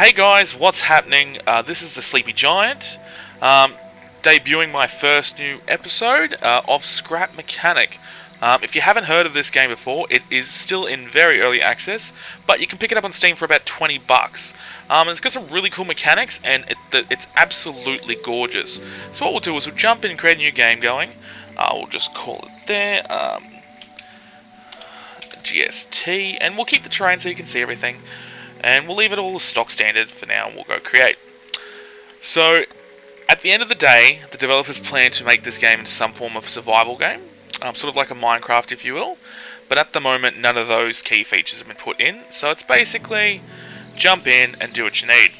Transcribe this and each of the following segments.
Hey guys, what's happening? This is the Sleepy Giant, debuting my first new episode of Scrap Mechanic. If you haven't heard of this game before, it is still in very early access, but you can pick it up on Steam for about $20. It's got some really cool mechanics, and it's absolutely gorgeous. So what we'll do is we'll jump in and create a new game going. We'll just call it there, GST, and we'll keep the terrain so you can see everything. And we'll leave it all stock standard for now, and we'll go create. So, at the end of the day, the developers plan to make this game into some form of survival game, sort of like a Minecraft, if you will. But at the moment, none of those key features have been put in, so it's basically jump in and do what you need.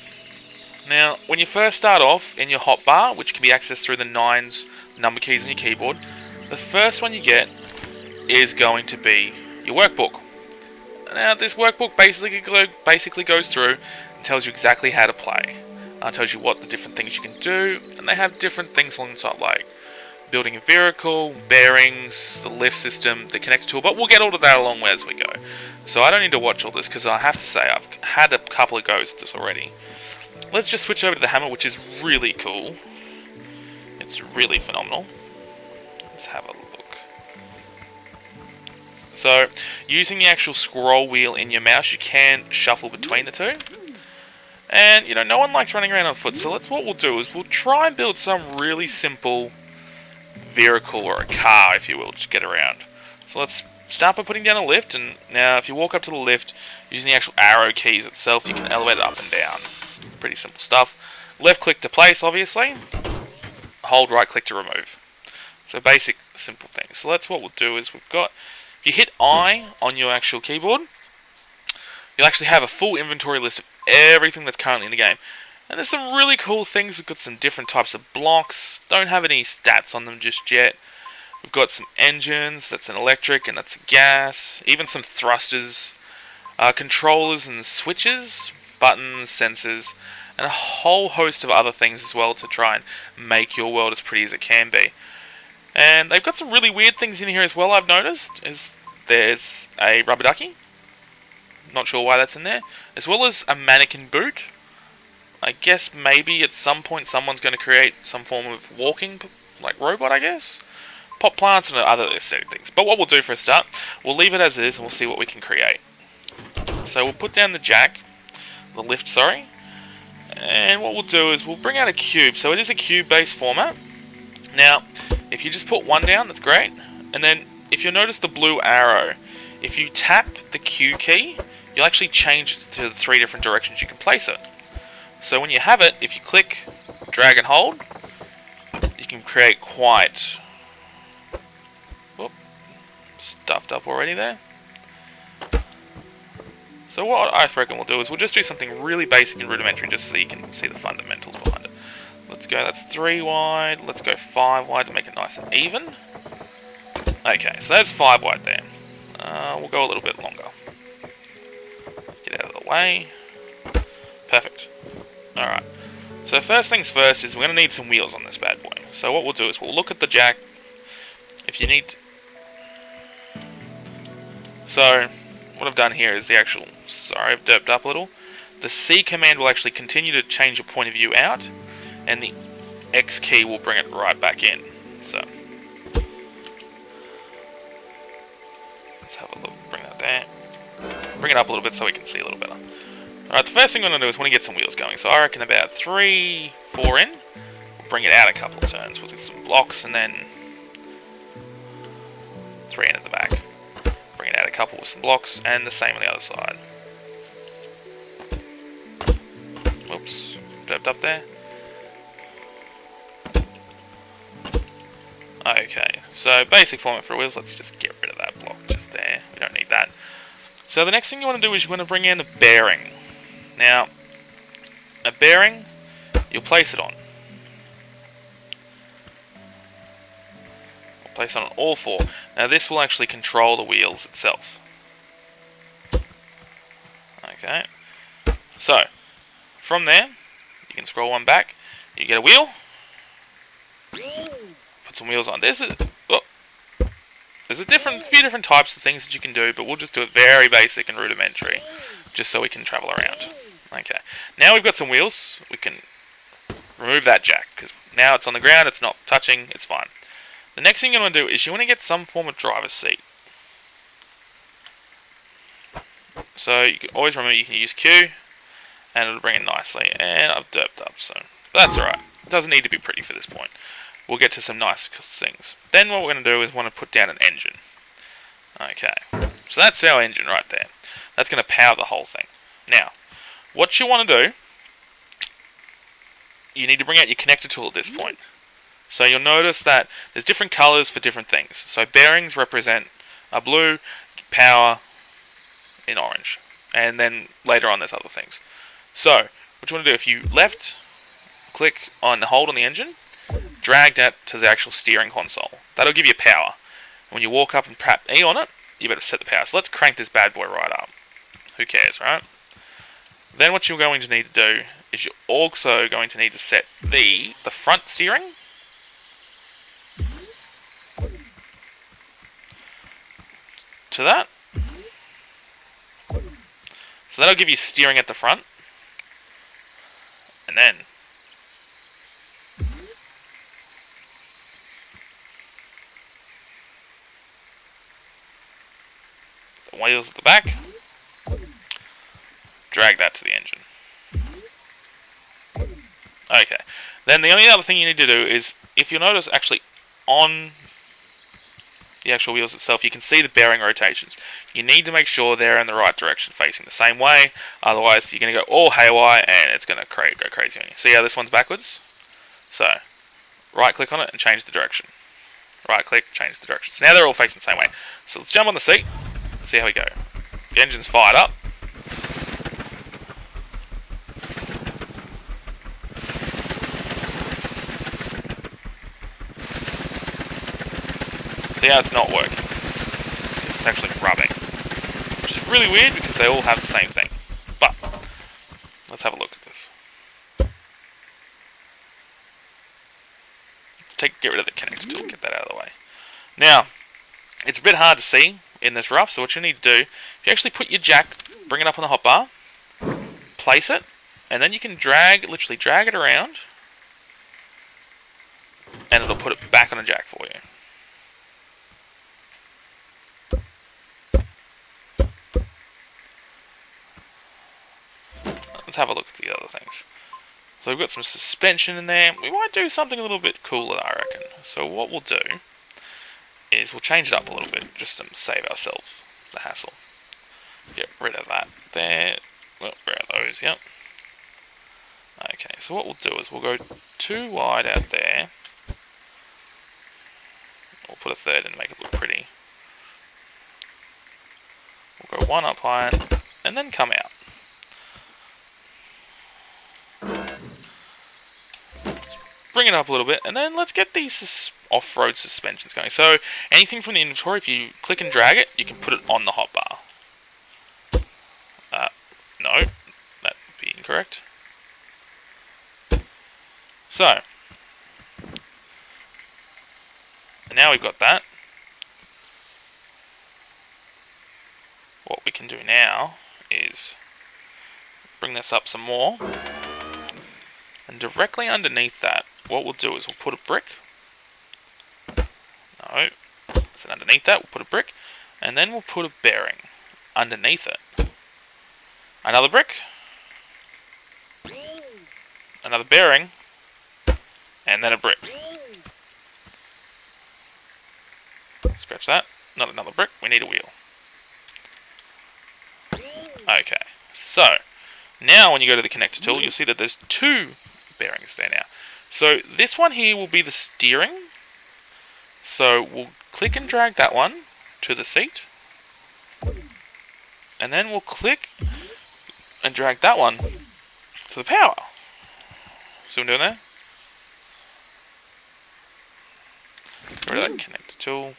Now, when you first start off in your hotbar, which can be accessed through the 9's number keys on your keyboard, the first one you get is going to be your workbook. Now, this workbook basically goes through and tells you exactly how to play. Tells you what the different things you can do, and they have different things along the top, like building a vehicle, bearings, the lift system, the connector tool, but we'll get all of that along as we go. So I don't need to watch all this, because I have to say, I've had a couple of goes at this already. Let's just switch over to the hammer, which is really cool. It's really phenomenal. Let's have a look. So, using the actual scroll wheel in your mouse, you can shuffle between the two. And, you know, no one likes running around on foot, so what we'll do is we'll try and build some really simple vehicle, or a car, if you will, to get around. So let's start by putting down a lift, and now if you walk up to the lift, using the actual arrow keys itself, you can elevate it up and down. Pretty simple stuff. Left click to place, obviously. Hold right click to remove. So basic, simple things. So that's what we'll do is if you hit I on your actual keyboard, you'll actually have a full inventory list of everything that's currently in the game. And there's some really cool things. We've got some different types of blocks. Don't have any stats on them just yet. We've got some engines. That's an electric and that's a gas. Even some thrusters, controllers and switches, buttons, sensors, and a whole host of other things as well to try and make your world as pretty as it can be. And they've got some really weird things in here as well, I've noticed. There's a rubber ducky. Not sure why that's in there. As well as a mannequin boot. I guess maybe at some point someone's going to create some form of walking, like robot, I guess. Pot plants and other aesthetic things. But what we'll do for a start, we'll leave it as it is and we'll see what we can create. So we'll put down the lift, sorry. And what we'll do is we'll bring out a cube. So it is a cube-based format. Now, if you just put one down, that's great. And then, if you'll notice the blue arrow, if you tap the Q key, you'll actually change it to the 3 different directions you can place it. So when you have it, if you click, drag and hold, you can create quite... Whoop, stuffed up already there. So what I reckon we'll do is we'll just do something really basic and rudimentary just so you can see the fundamentals behind it. Let's go, that's 3 wide, let's go 5 wide to make it nice and even. Okay, so that's 5 wide there. We'll go a little bit longer. Get out of the way. Perfect. Alright. So first things first is we're going to need some wheels on this bad boy. So what we'll do is we'll look at the jack. If you need... So, what I've done here is the actual... Sorry, I've derped up a little. The C command will actually continue to change your point of view out. And the X key will bring it right back in. So, let's have a look. Bring that there. Bring it up a little bit so we can see a little better. Alright, the first thing we're going to do is want to get some wheels going. So I reckon about 3, 4 in. We'll bring it out a couple of turns. We'll do some blocks and then 3 in at the back. Bring it out a couple with some blocks and the same on the other side. Whoops. Derped up there. Okay, so basic format for wheels, let's just get rid of that block just there, we don't need that. So the next thing you want to do is you want to bring in a bearing. Now, a bearing, you'll place it on. We'll place it on all 4. Now this will actually control the wheels itself. Okay, so, from there, you can scroll one back, you get a wheel. Put some wheels on. There's a few different types of things that you can do, but we'll just do it very basic and rudimentary, just so we can travel around. Okay. Now we've got some wheels, we can remove that jack, because now it's on the ground, it's not touching, it's fine. The next thing you want to do is you want to get some form of driver's seat. So you can always remember you can use Q, and it'll bring it nicely. And I've derped up, so that's alright. It doesn't need to be pretty for this point. We'll get to some nice things. Then what we're going to do is want to put down an engine. Okay, so that's our engine right there. That's going to power the whole thing. Now, what you want to do, you need to bring out your connector tool at this point. So you'll notice that there's different colours for different things. So bearings represent a blue, power in orange. And then later on there's other things. So, what you want to do, if you left click on hold on the engine, drag that to the actual steering console. That'll give you power. When you walk up and tap E on it, you better set the power. So let's crank this bad boy right up. Who cares, right? Then what you're going to need to do is you're also going to need to set the front steering to that. So that'll give you steering at the front. And then the wheels at the back. Drag that to the engine. Okay. Then the only other thing you need to do is, if you'll notice actually on the actual wheels itself, you can see the bearing rotations. You need to make sure they're in the right direction, facing the same way. Otherwise, you're going to go all haywire and it's going to go crazy on you. See how this one's backwards? So, right click on it and change the direction. Right click, change the direction. So now they're all facing the same way. So let's jump on the seat and see how we go. The engine's fired up. See how it's not working? It's actually rubbing. Which is really weird because they all have the same thing. But, let's have a look at this. Let's get rid of the connector tool, get that out of the way. Now, it's a bit hard to see in this rough, so what you need to do, if you actually put your jack, bring it up on the hotbar, place it, and then you can literally drag it around, and it'll put it back on a jack for you. Let's have a look at the other things. So we've got some suspension in there. We might do something a little bit cooler, I reckon. So what we'll do is we'll change it up a little bit just to save ourselves the hassle. Get rid of that there. Well, grab those, yep. Okay, so what we'll do is we'll go too wide out there. We'll put a third in to make it look pretty. We'll go one up higher and then come out. Bring it up a little bit, and then let's get these off-road suspensions going. So, anything from the inventory, if you click and drag it, you can put it on the hotbar. No, that would be incorrect. So, now we've got that. What we can do now is bring this up some more. And directly underneath that, what we'll do is we'll put a brick. No. So underneath that, we'll put a brick. And then we'll put a bearing underneath it. Another brick. Another bearing. And then a brick. Scratch that. Not another brick. We need a wheel. Okay. So, now when you go to the connector tool, you'll see that there's two bearings there now. So this one here will be the steering. So we'll click and drag that one to the seat. And then we'll click and drag that one to the power. See what I'm doing there? Get rid of that connector tool.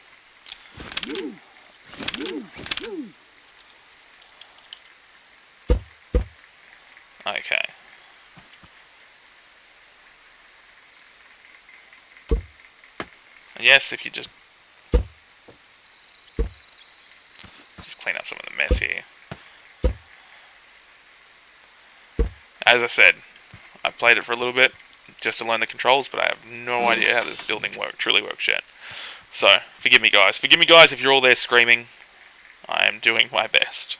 Okay. And yes, if you just clean up some of the mess here. as I said, I played it for a little bit just to learn the controls, but I have no idea how this building truly works yet. So, forgive me guys. Forgive me guys if you're all there screaming. I am doing my best.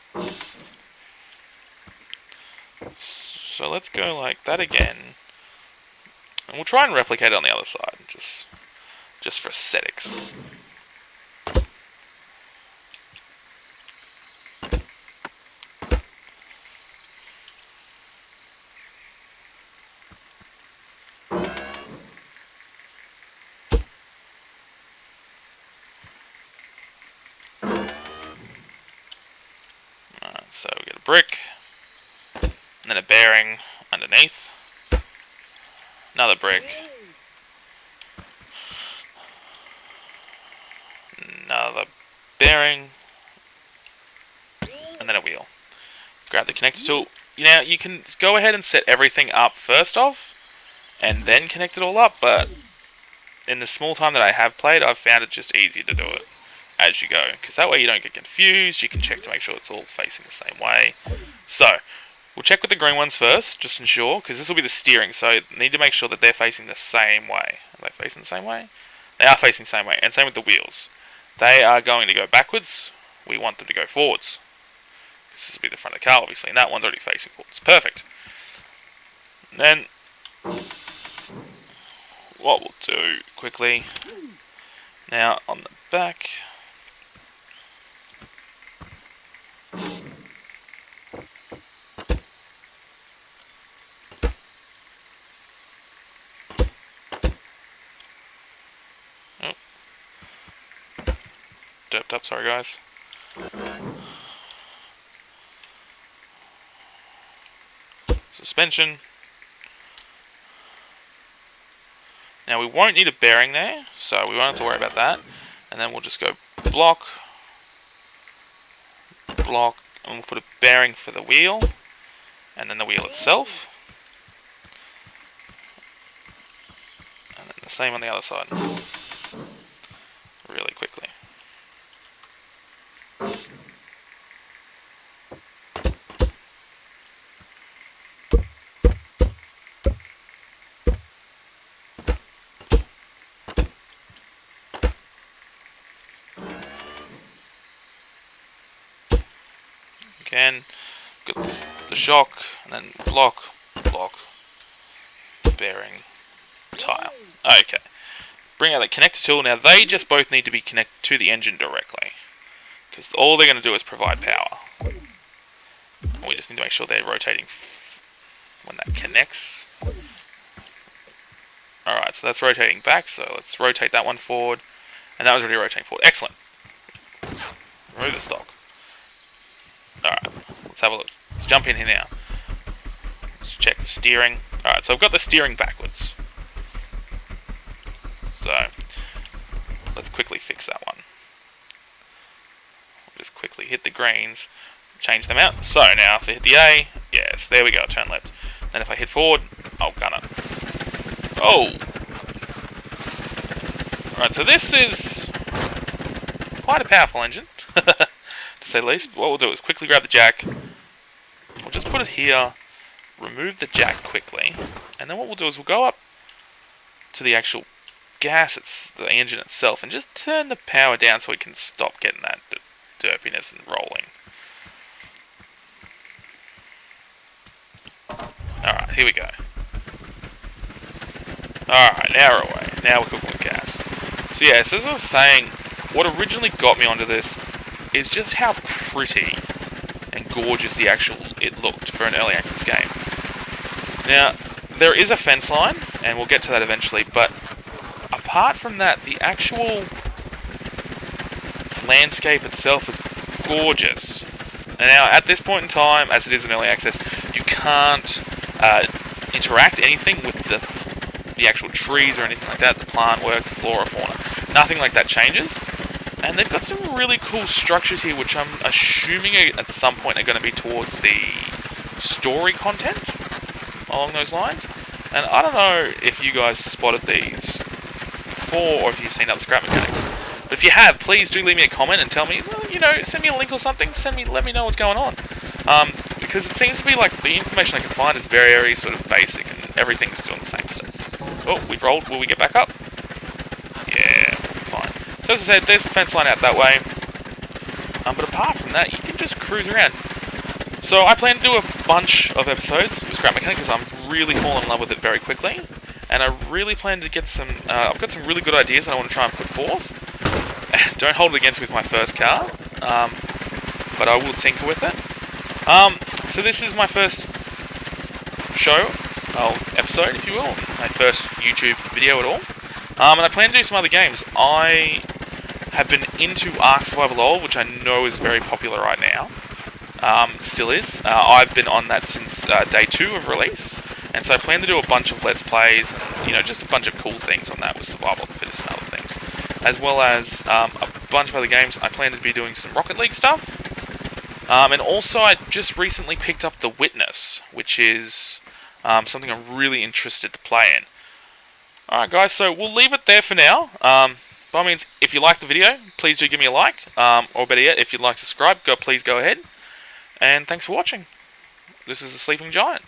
So let's go like that again. And we'll try and replicate it on the other side, just for aesthetics. Alright, so we get a brick, and then a bearing underneath, another brick, another bearing, and then a wheel. Grab the connector tool. Now you can go ahead and set everything up first off, and then connect it all up, but in the small time that I have played, I've found it just easier to do it as you go, because that way you don't get confused. You can check to make sure it's all facing the same way. So we'll check with the green ones first, just to ensure, because this will be the steering, so you need to make sure that they're facing the same way. Are they facing the same way? They are facing the same way, and same with the wheels. They are going to go backwards. We want them to go forwards. This will be the front of the car, obviously, and that one's already facing forwards. Perfect. And then what we'll do quickly, now on the back, derped up, sorry guys. Suspension. Now we won't need a bearing there, so we won't have to worry about that. And then we'll just go block, block, and we'll put a bearing for the wheel, and then the wheel itself. And then the same on the other side. Really quickly. Again, got this, the shock, and then block, block, bearing, tire. Okay. Bring out the connector tool. Now they just both need to be connected to the engine directly, because all they're going to do is provide power. We just need to make sure they're rotating when that connects. Alright, so that's rotating back, so let's rotate that one forward. And that was already rotating forward. Excellent. Remove the stock. Alright, let's have a look. Let's jump in here now. Let's check the steering. Alright, so I've got the steering backwards. So, let's quickly fix that one. We'll just quickly hit the greens, change them out. So now if I hit the A, yes, there we go, turn left. Then if I hit forward, I'll gun it. Oh! Alright, so this is quite a powerful engine, to say the least. What we'll do is quickly grab the jack. We'll just put it here, remove the jack quickly, and then what we'll do is we'll go up to the actual gas, the engine itself, and just turn the power down so we can stop getting that derpiness and rolling. Alright, here we go. Alright, now we're away. Now we're cooking with gas. So yes, as I was saying, what originally got me onto this is just how pretty and gorgeous it looked for an early access game. Now, there is a fence line, and we'll get to that eventually, but apart from that, the actual landscape itself is gorgeous. And now, at this point in time, as it is in early access, you can't interact anything with the actual trees or anything like that, the plant work, the flora, fauna. Nothing like that changes. And they've got some really cool structures here, which I'm assuming at some point are going to be towards the story content along those lines. And I don't know if you guys spotted these before, or if you've seen other scrap mechanics. But if you have, please do leave me a comment and tell me, well, you know, send me a link or something. Let me know what's going on. Because because it seems to be like the information I can find is very sort of basic and everything's doing the same stuff. Oh, we've rolled. Will we get back up? Yeah, fine. So as I said, there's the fence line out that way. But apart from that, you can just cruise around. So I plan to do a bunch of episodes with Scrap Mechanic because I'm really falling in love with it very quickly. And I really plan to get some... I've got some really good ideas that I want to try and put forth. Don't hold it against me with my first car. But I will tinker with it. So this is my first show, episode if you will, my first YouTube video at all. And I plan to do some other games. I have been into Ark Survival Evolved, which I know is very popular right now. Still is. I've been on that since day 2 of release. And so I plan to do a bunch of Let's Plays, and, just a bunch of cool things on that with Survival of the Fittest and other things. As well as a bunch of other games. I plan to be doing some Rocket League stuff. And also I just recently picked up The Witness, which is something I'm really interested to play in. Alright guys, so we'll leave it there for now. By all means, if you like the video, please do give me a like. Or better yet, if you'd like to subscribe, please go ahead. And thanks for watching. This is The Sleeping Giant.